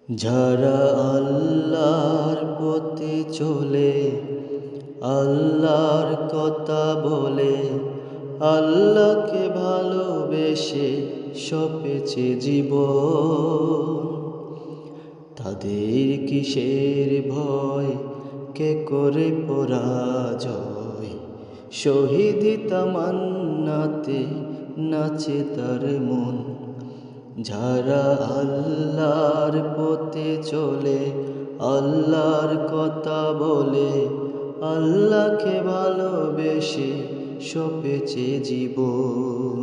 যারা আল্লাহর পথে চলে, আল্লাহর কথা বলে, আল্লাহকে ভালোবেসে সপেছে জীবন, তাদের কিসের ভয়, কে করে পরাজয়? শহীদ তামান্নাতে নাচে তার মন। যারা আল্লাহর পথে চলে, আল্লাহর কথা বলে, আল্লাহকে ভালোবেসে সপেছে জীবন।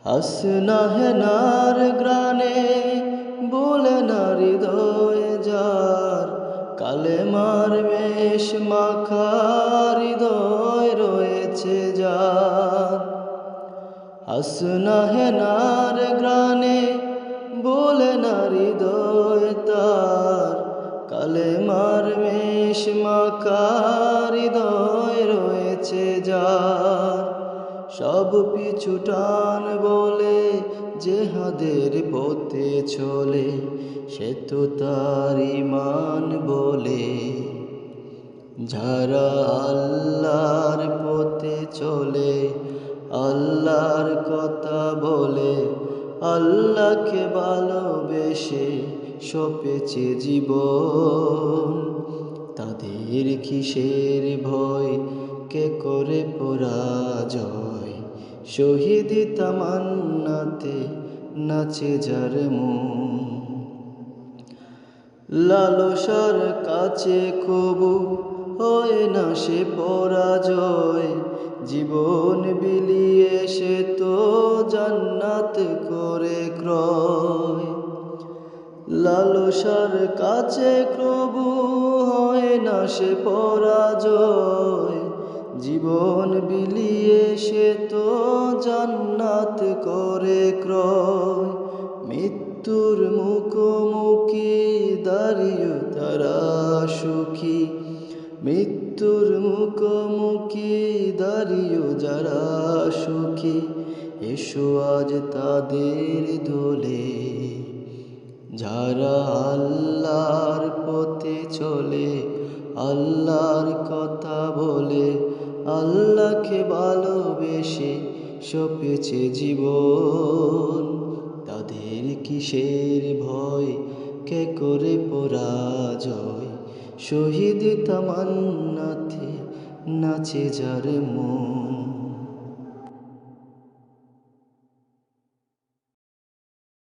হাসনা হেনার গ্রানে বলে না হৃদয় যার, কালেমার মেষ মাখা হৃদয় রয়েছে যার। হাসনা হেনার গ্রানে বলে না হৃদয় তার, কালেমার মেষ মাখা হৃদয় রয়েছে যার। সব পিছু টান বলে জেহাদের পথে চলে, সে তো তার ঈমান বলে। যারা আল্লাহর পথে চলে, আল্লাহর কথা বলে, আল্লাহকে ভালোবেসে সপেছে জীবন, তাদের কিসের ভয়, কে করে পরাজয়? শহীদ তামান্নাতে নাচে যার মন। লালসার কাছে কবু হয় না সে পরাজয়, জীবন বিলিয়ে সে তো জান্নাত করে ক্রয়। লালসার কাছে কবু হয় না সে পরাজয়, জীবন বিলিয়ে সে তো জান্নাত করে ক্রয়। মৃত্যুর মুখোমুখি দাঁড়িয়ে তারা সুখী, মৃত্যুর মুখোমুখি দাঁড়িয়ে যারা সুখী, এসো আজ তাদের দোলে। যারা আল্লাহর পথে চলে, আল্লাহর কথা বলে, আল্লাহকে ভালোবেসে সপেছে জীবন, তাদের কিসের ভয়, কে করে পরাজয়? শহীদ তামান্নাতে নাচে যার মন।